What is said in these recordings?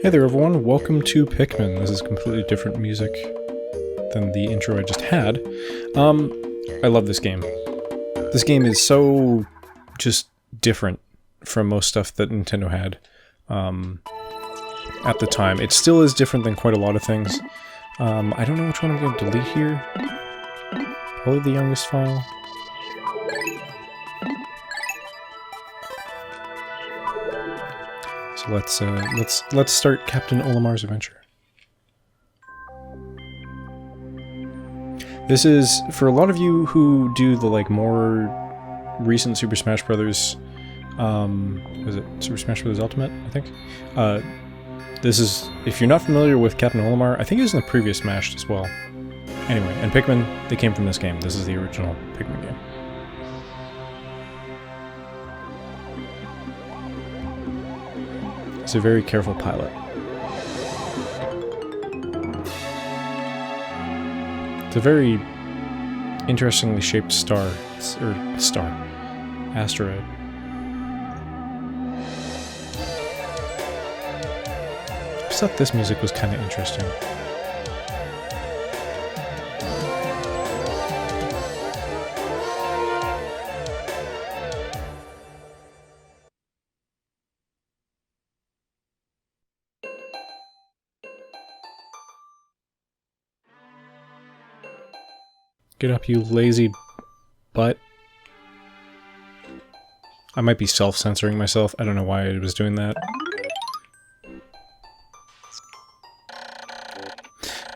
Hey there everyone, welcome to Pikmin. This is completely different music than the intro I just had. I love this game. This game is so just different from most stuff that Nintendo had at the time. It still is different than quite a lot of things. I don't know which one I'm going to delete here. Probably the youngest file. So let's start Captain Olimar's adventure. This is for a lot of you who do the more recent Super Smash Brothers. Was it Super Smash Brothers Ultimate? I think. This is, if you're not familiar with Captain Olimar, I think it was in the previous Smash as well. Anyway, and Pikmin, they came from this game. This is the original Pikmin game. It's a very careful pilot. It's a very interestingly shaped asteroid. I thought this music was kind of interesting. Get up, you lazy butt. I might be self-censoring myself. I don't know why I was doing that.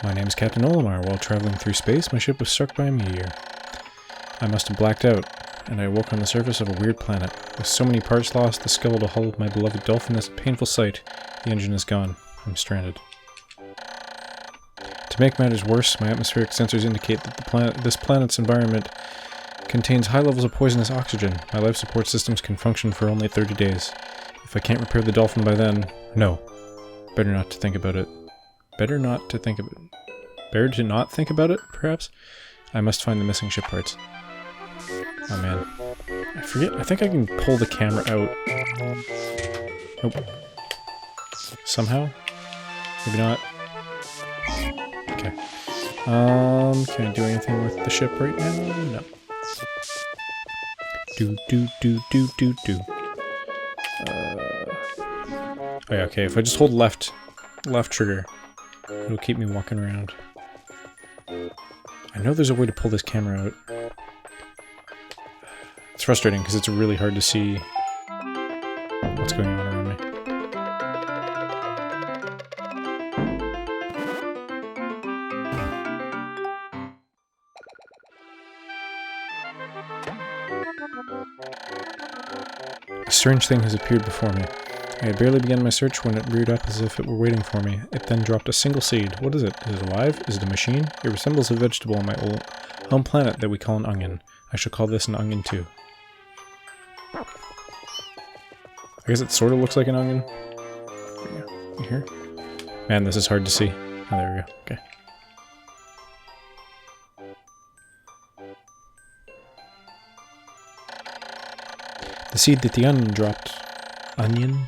My name is Captain Olimar. While traveling through space, my ship was struck by a meteor. I must have blacked out, and I woke on the surface of a weird planet. With so many parts lost, the skeletal hull of my beloved dolphin is a painful sight. The engine is gone. I'm stranded. To make matters worse, my atmospheric sensors indicate that this planet's environment contains high levels of poisonous oxygen. My life support systems can function for only 30 days. If I can't repair the dolphin by then, no. Better not to think about it. Better not to think about it. Better to not think about it, perhaps? I must find the missing ship parts. Oh man. I forget. I think I can pull the camera out. Nope. Somehow? Maybe not. Okay. Can I do anything with the ship right now? No. Do. Oh yeah, okay, if I just hold left trigger, it'll keep me walking around. I know there's a way to pull this camera out. It's frustrating because it's really hard to see what's going on around me. A strange thing has appeared before me. I had barely begun my search when it reared up as if it were waiting for me. It then dropped a single seed. What is it? Is it alive? Is it a machine? It resembles a vegetable on my old home planet that we call an onion. I shall call this an onion too. I guess it sort of looks like an onion. There we go. You hear? Man, this is hard to see. Oh, there we go. Okay. The seed that the onion dropped... Onion?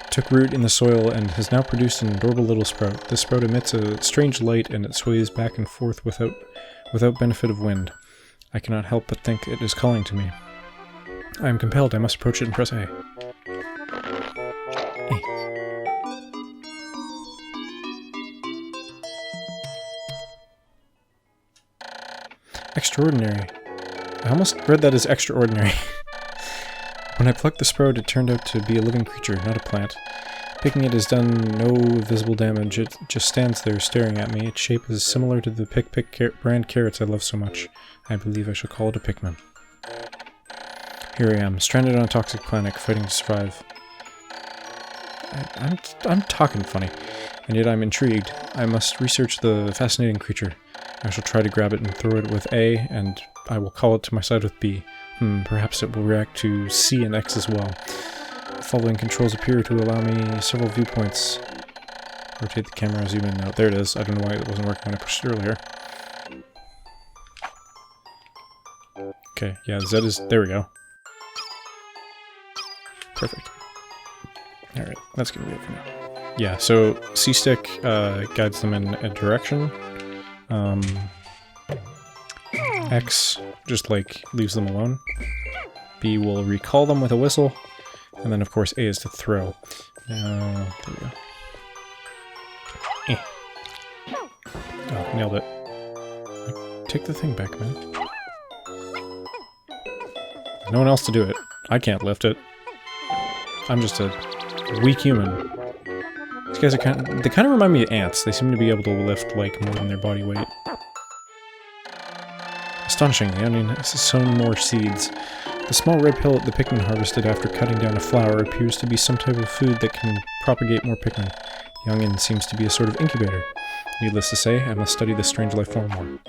Took root in the soil and has now produced an adorable little sprout. This sprout emits a strange light and it sways back and forth without benefit of wind. I cannot help but think it is calling to me. I am compelled. I must approach it and press A. A. Extraordinary. I almost read that as extraordinary. When I plucked the sprout, it turned out to be a living creature, not a plant. Picking it has done no visible damage. It just stands there staring at me. Its shape is similar to the brand carrots I love so much. I believe I shall call it a Pikmin. Here I am, stranded on a toxic planet, fighting to survive. I'm talking funny, and yet I'm intrigued. I must research the fascinating creature. I shall try to grab it and throw it with A, and I will call it to my side with B. Perhaps it will react to C and X as well. The following controls appear to allow me several viewpoints. Rotate the camera, zoom in and out. There it is. I don't know why it wasn't working when I pushed it earlier. Okay, yeah, Z is... There we go. Perfect. Alright, that's gonna be it for now. Yeah, so C-stick guides them in a direction. X just, like, leaves them alone. B will recall them with a whistle. And then, of course, A is to throw. There we go. Oh, nailed it. Take the thing back, man. There's no one else to do it. I can't lift it. I'm just a weak human. These guys are they kind of remind me of ants. They seem to be able to lift, like, more than their body weight. Astonishing, the onion has sown more seeds. The small red pellet the Pikmin harvested after cutting down a flower appears to be some type of food that can propagate more Pikmin. The onion seems to be a sort of incubator. Needless to say, I must study this strange life form more.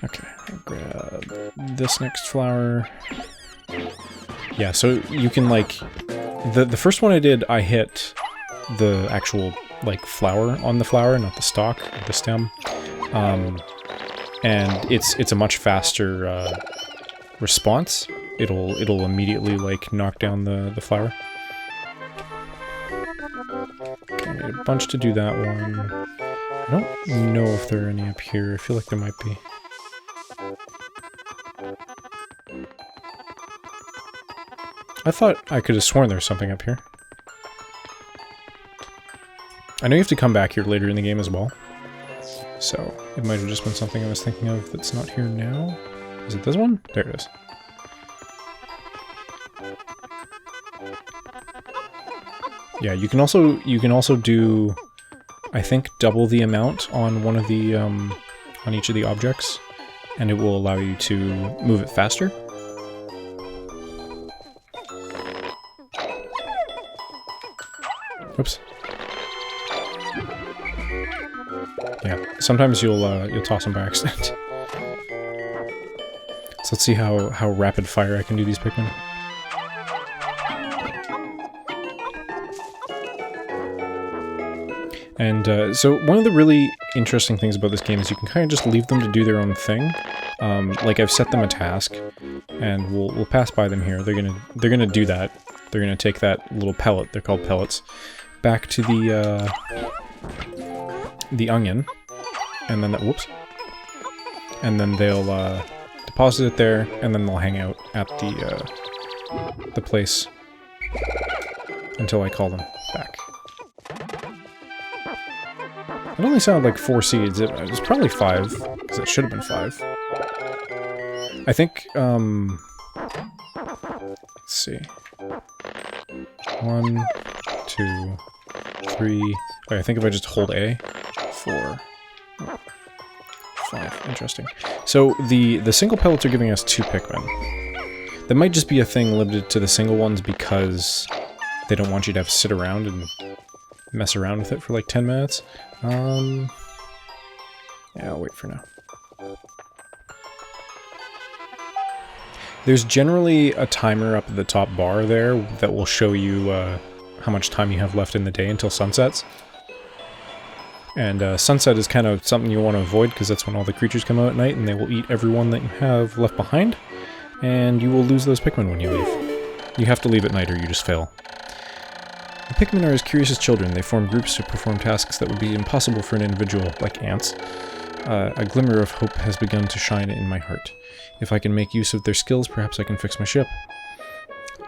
Okay, I'll grab this next flower. Yeah, so you can, like... The first one I did, I hit the actual, like, flower on the flower, not the stalk, or the stem. And it's a much faster response. It'll immediately, like, knock down the flower. Okay, I need a bunch to do that one. I don't know if there are any up here. I feel like there might be. I thought I could have sworn there was something up here. I know you have to come back here later in the game as well. So, it might have just been something I was thinking of that's not here now. Is it this one? There it is. Yeah, you can also do, I think, double the amount on one of the, on each of the objects, and it will allow you to move it faster. Oops. Yeah, sometimes you'll toss them by accident. So let's see how rapid fire I can do these Pikmin. And so one of the really interesting things about this game is you can kind of just leave them to do their own thing. Like I've set them a task, and we'll pass by them here. They're gonna do that. They're gonna take that little pellet, they're called pellets, back to the onion, and then whoops, and then they'll deposit it there, and then they'll hang out at the place until I call them back. It only sounded like 4 seeds. It was probably 5, because it should have been 5. I think, let's see. 1, 2, 3... Okay, I think if I just hold A, 4, 5. Interesting. So, the single pellets are giving us 2 Pikmin. That might just be a thing limited to the single ones because they don't want you to have to sit around and mess around with it for like 10 minutes. Yeah, I'll wait for now. There's generally a timer up at the top bar there that will show you how much time you have left in the day until sunsets. And sunset is kind of something you want to avoid because that's when all the creatures come out at night and they will eat everyone that you have left behind. And you will lose those Pikmin when you leave. You have to leave at night or you just fail. The Pikmin are as curious as children. They form groups to perform tasks that would be impossible for an individual, like ants. A glimmer of hope has begun to shine in my heart. If I can make use of their skills, perhaps I can fix my ship.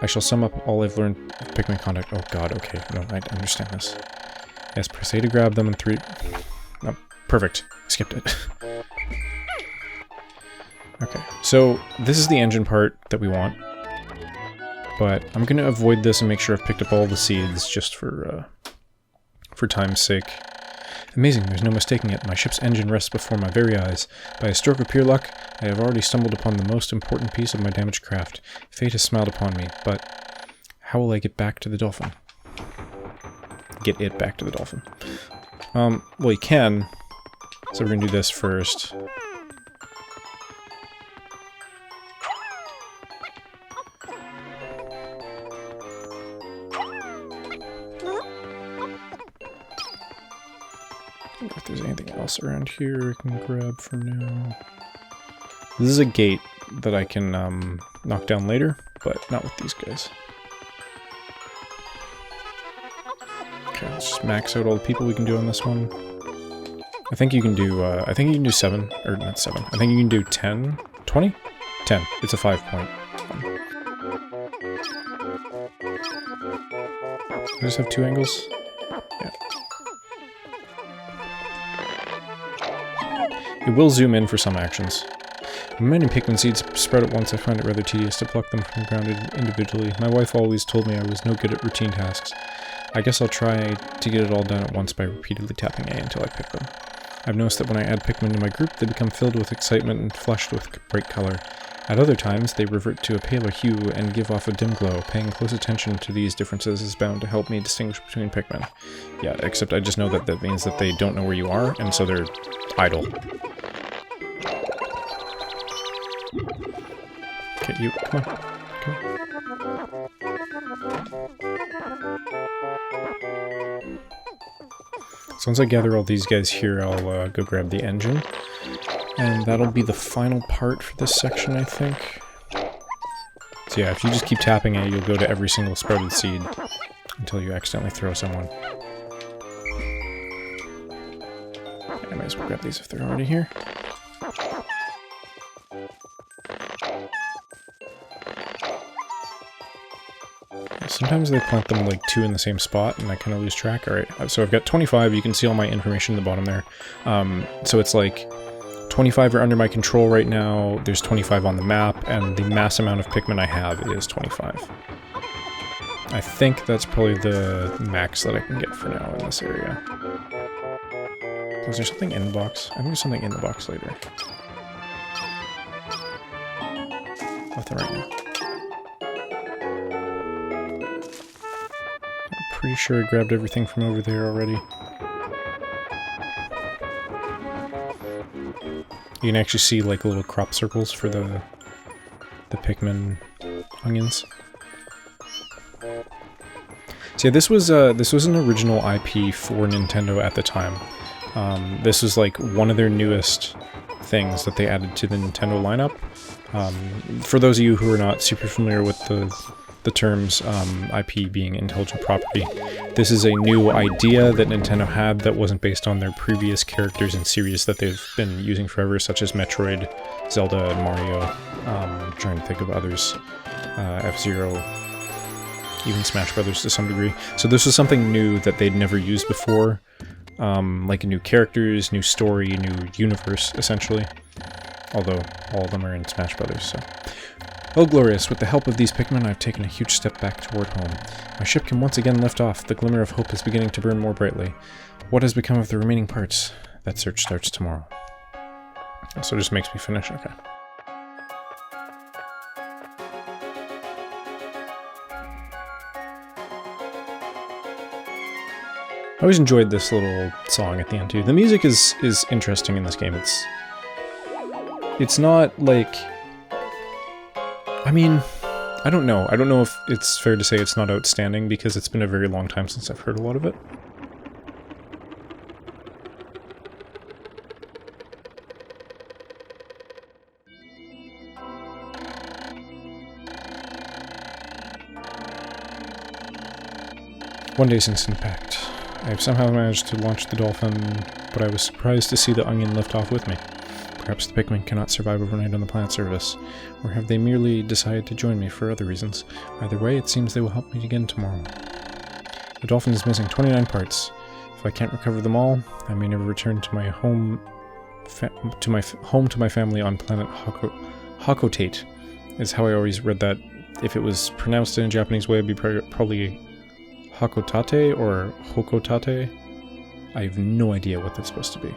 I shall sum up all I've learned of Pikmin conduct. Oh god, okay. No, I understand this. Yes, press A to grab them and 3... Oh, perfect. Skipped it. Okay, so this is the engine part that we want. But I'm going to avoid this and make sure I've picked up all the seeds just for time's sake. Amazing, there's no mistaking it. My ship's engine rests before my very eyes. By a stroke of pure luck, I have already stumbled upon the most important piece of my damaged craft. Fate has smiled upon me, but how will I get back to the dolphin? Get it back to the dolphin. Well, you can. So we're going to do this first. If there's anything else around here I can grab for now. This is a gate that I can knock down later, but not with these guys. Okay, let's just max out all the people we can do on this one. I think you can do, 7, or not 7, I think you can do 10, 20? 10, it's a 5-point one. I just have 2 angles? Yeah. It will zoom in for some actions. When many Pikmin seeds sprout at once, I find it rather tedious to pluck them from the ground individually. My wife always told me I was no good at routine tasks. I guess I'll try to get it all done at once by repeatedly tapping A until I pick them. I've noticed that when I add Pikmin to my group, they become filled with excitement and flushed with bright color. At other times, they revert to a paler hue and give off a dim glow. Paying close attention to these differences is bound to help me distinguish between Pikmin. Yeah, except I just know that that means that they don't know where you are, and so they're idle. Okay, you, come on. Come on. So once I gather all these guys here, I'll go grab the engine. And that'll be the final part for this section, I think. So yeah, if you just keep tapping it, you'll go to every single sprouted seed until you accidentally throw someone. I might as well grab these if they're already here. Sometimes they plant them like 2 in the same spot and I kind of lose track. Alright, so I've got 25, you can see all my information at the bottom there. So it's like 25 are under my control right now, there's 25 on the map, and the mass amount of Pikmin I have is 25. I think that's probably the max that I can get for now in this area. Was there something in the box? I think there's something in the box later. Nothing right now. Pretty sure I grabbed everything from over there already. You can actually see like little crop circles for the Pikmin onions. So yeah, this was an original IP for Nintendo at the time. This was like one of their newest things that they added to the Nintendo lineup. For those of you who are not super familiar with the terms IP being intelligent property, this is a new idea that Nintendo had that wasn't based on their previous characters in series that they've been using forever, such as Metroid, Zelda, and Mario. Trying to think of others. F-Zero, even Smash Brothers to some degree. So this was something new that they'd never used before. Like new characters, new story, new universe, essentially. Although all of them are in Smash Brothers, so... Oh, glorious! With the help of these Pikmin, I've taken a huge step back toward home. My ship can once again lift off. The glimmer of hope is beginning to burn more brightly. What has become of the remaining parts? That search starts tomorrow. So it just makes me finish, okay. I always enjoyed this little song at the end too. The music is interesting in this game. It's not like... I mean, I don't know. I don't know if it's fair to say it's not outstanding, because it's been a very long time since I've heard a lot of it. One day since impact. I have somehow managed to launch the dolphin, but I was surprised to see the onion lift off with me. Perhaps the Pikmin cannot survive overnight on the planet surface, or have they merely decided to join me for other reasons? Either way, it seems they will help me again tomorrow. The dolphin is missing 29 parts. If I can't recover them all, I may never return to my home to my family on planet Hakotate, is how I always read that. If it was pronounced in a Japanese way, it'd be probably Hakotate or Hokotate. I have no idea what that's supposed to be.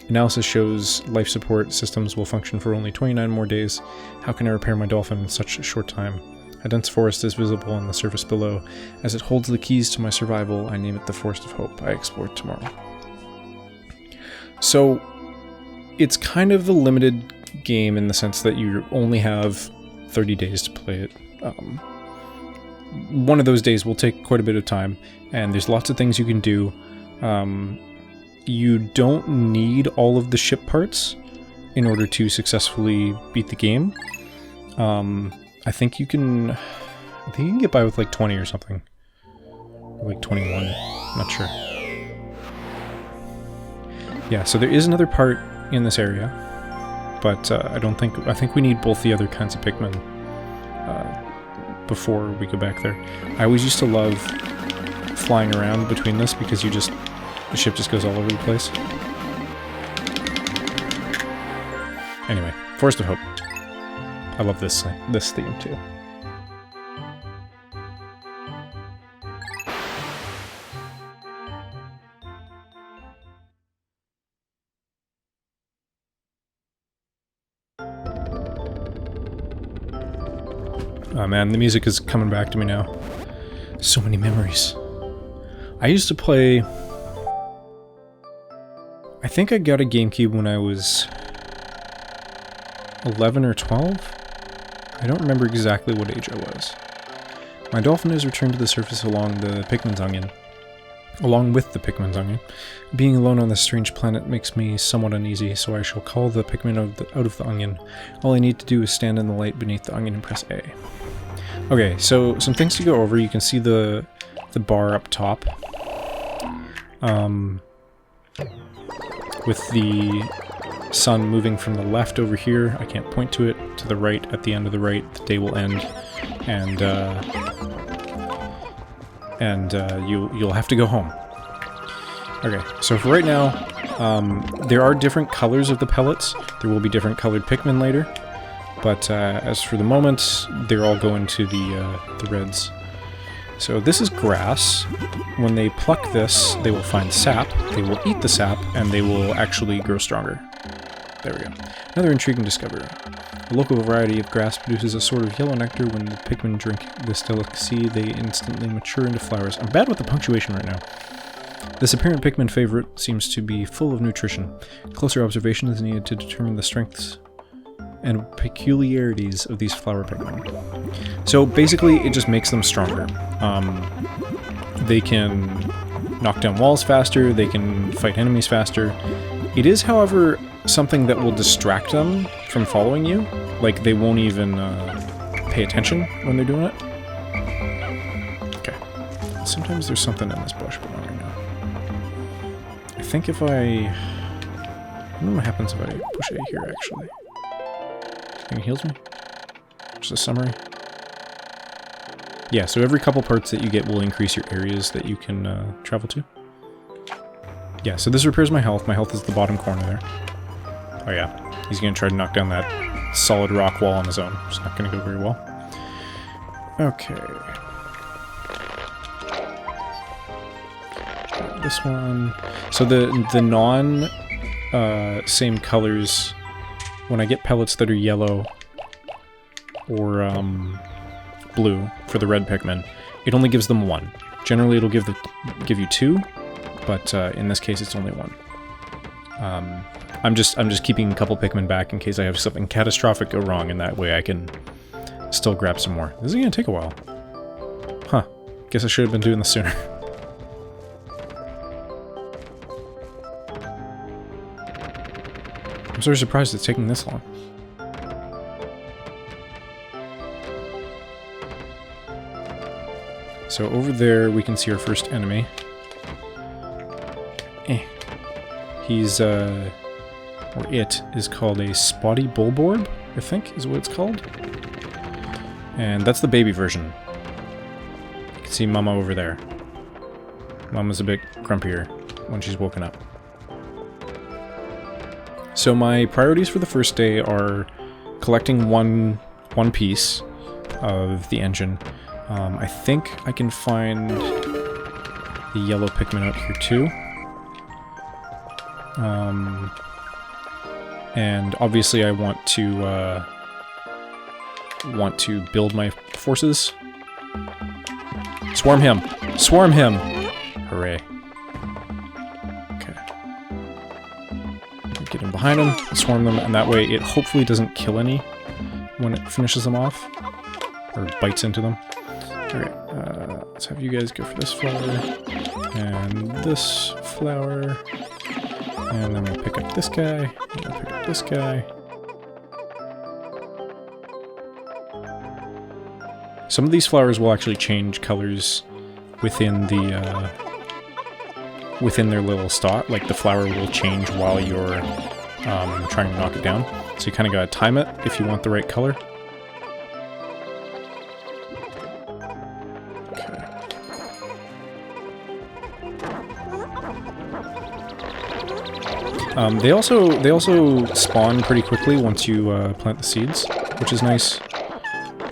Analysis shows life support systems will function for only 29 more days. How can I repair my dolphin in such a short time? A dense forest is visible on the surface below. As it holds the keys to my survival, I name it the Forest of Hope. I explore it tomorrow. So, it's kind of a limited game in the sense that you only have 30 days to play it. One of those days will take quite a bit of time, and there's lots of things you can do. You don't need all of the ship parts in order to successfully beat the game. I think you can get by with like 20 or something. like 21. Not sure. Yeah, so there is another part in this area, but I think we need both the other kinds of Pikmin before we go back there. I always used to love flying around between this because the ship just goes all over the place. Anyway, Forest of Hope. I love this theme too. Oh man, the music is coming back to me now. So many memories. I used to play... I think I got a GameCube when I was 11 or 12? I don't remember exactly what age I was. My dolphin has returned to the surface along with the Pikmin's onion. Being alone on this strange planet makes me somewhat uneasy, so I shall call the Pikmin out of the onion. All I need to do is stand in the light beneath the onion and press A. Okay, so some things to go over. You can see the bar up top. With the sun moving from the left over here, I can't point to it, to the right, at the end of the right, the day will end, and you'll have to go home. Okay, so for right now, there are different colors of the pellets. There will be different colored Pikmin later, but as for the moment, they're all going to the reds. So this is grass. When they pluck this, they will find sap, they will eat the sap, and they will actually grow stronger. There we go. Another intriguing discovery. A local variety of grass produces a sort of yellow nectar. When the Pikmin drink this delicacy, they instantly mature into flowers. I'm bad with the punctuation right now. This apparent Pikmin favorite seems to be full of nutrition. Closer observation is needed to determine the strengths and peculiarities of these flower Pikmin. So basically, it just makes them stronger. They can knock down walls faster, they can fight enemies faster. It is, however, something that will distract them from following you. Like, they won't even pay attention when they're doing it. Okay. Sometimes there's something in this bush going on right now. I think if I don't know what happens if I push A here, actually. I think it heals me. Just a summary. Yeah, so every couple parts that you get will increase your areas that you can travel to. Yeah, so this repairs my health. My health is the bottom corner there. Oh yeah, he's gonna try to knock down that solid rock wall on his own. It's not gonna go very well. Okay. This one. So the non same colors, when I get pellets that are yellow or blue for the red Pikmin, it only gives them one. Generally it'll give you two, but in this case it's only one. I'm just keeping a couple Pikmin back in case I have something catastrophic go wrong, and that way I can still grab some more. This is gonna take a while. Huh. Guess I should have been doing this sooner. I'm sort of surprised it's taking this long. So over there we can see our first enemy. He's, or it is called a spotty bullboard, I think is what it's called. And that's the baby version. You can see Mama over there. Mama's a bit grumpier when she's woken up. So my priorities for the first day are collecting one piece of the engine. I think I can find the yellow Pikmin out here too. And obviously I want to build my forces. Swarm him! Swarm him! Hooray. Okay. Get in behind him, swarm them, and that way it hopefully doesn't kill any when it finishes them off. Or bites into them. Okay, let's have you guys go for this flower. And this flower. And then we'll pick up this guy. And we'll pick up this guy. Some of these flowers will actually change colors within the within their little stalk. Like the flower will change while you're trying to knock it down. So you kind of gotta time it if you want the right color. They also spawn pretty quickly once you plant the seeds, which is nice.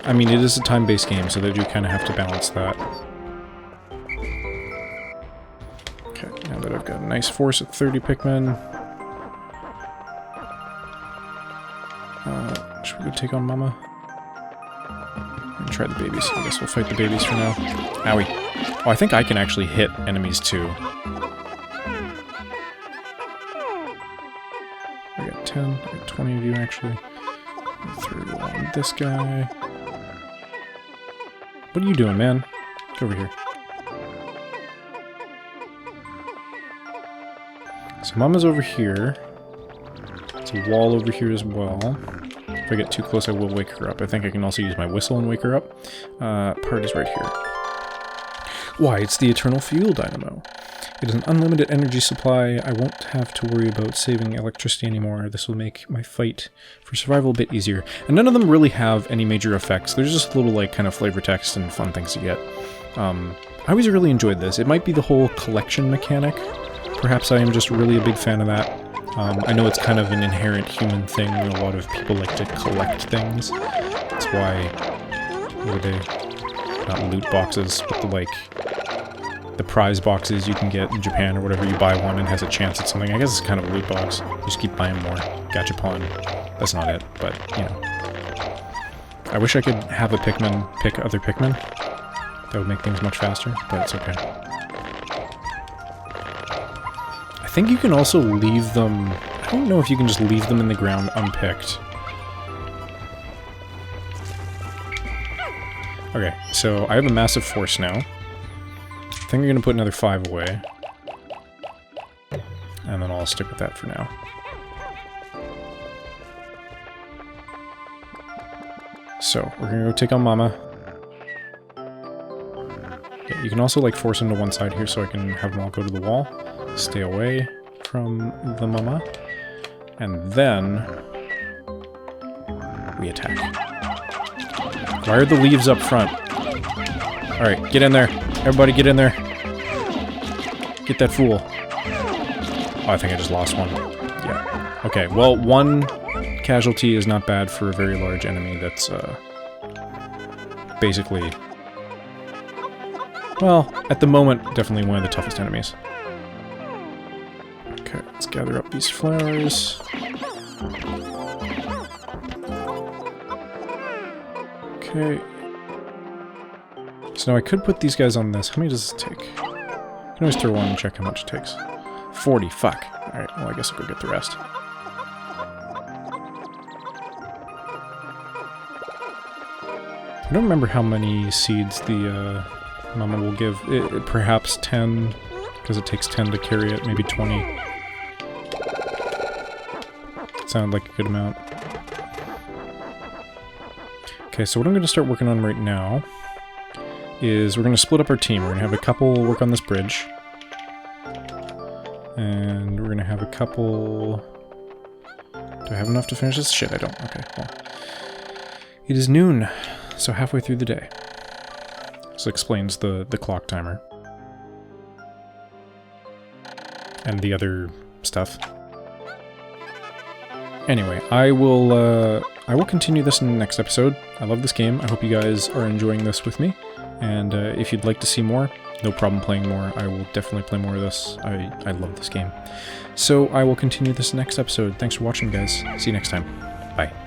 I mean, it is a time-based game, so they do kind of have to balance that. Okay, now that I've got a nice force at 30 Pikmin, should we go take on Mama? And try the babies. I guess we'll fight the babies for now. Owie. Oh, I think I can actually hit enemies too. I got 10, I got 20 of you actually. Through on this guy. What are you doing, man? Get over here. So Mama's over here. There's a wall over here as well. If I get too close, I will wake her up. I think I can also use my whistle and wake her up. Part is right here. Why, it's the Eternal Fuel Dynamo. It is an unlimited energy supply. I won't have to worry about saving electricity anymore. This will make my fight for survival a bit easier. And none of them really have any major effects. There's just little, like, kind of flavor text and fun things to get. I always really enjoyed this. It might be the whole collection mechanic. Perhaps I am just really a big fan of that. I know it's kind of an inherent human thing. A lot of people like to collect things. That's why... what are they? Not loot boxes, but the prize boxes you can get in Japan or whatever. You buy one and has a chance at something. I guess it's kind of a loot box. You just keep buying more. Gachapon. That's not it, but, you know. I wish I could have a Pikmin pick other Pikmin. That would make things much faster, but it's okay. I think you can also leave them... I don't know if you can just leave them in the ground unpicked. Okay, so I have a massive force now. I think I'm going to put another 5 away. And then I'll stick with that for now. So, we're going to go take on Mama. Yeah, you can also, like, force him to one side here so I can have them all go to the wall. Stay away from the Mama. And then... we attack. Why are the leaves up front? Alright, get in there. Everybody get in there. Get that fool. Oh, I think I just lost one. Yeah. Okay, well, one casualty is not bad for a very large enemy that's, basically... well, at the moment, definitely one of the toughest enemies. Okay, let's gather up these flowers. Okay. So now I could put these guys on this. How many does this take? I can always throw one and check how much it takes. 40, fuck. Alright, well I guess I'll go get the rest. I don't remember how many seeds the Mama will give. Perhaps 10, because it takes 10 to carry it, maybe 20. Sounded like a good amount. Okay, so what I'm going to start working on right now is we're going to split up our team. We're going to have a couple work on this bridge. And we're going to have a couple... do I have enough to finish this? Shit, I don't. Okay, well. It is noon, so halfway through the day. This explains the clock timer. And the other stuff. Anyway, I will continue this in the next episode. I love this game. I hope you guys are enjoying this with me. And if you'd like to see more, no problem playing more. I will definitely play more of this. I love this game. So I will continue this next episode. Thanks for watching, guys. See you next time. Bye.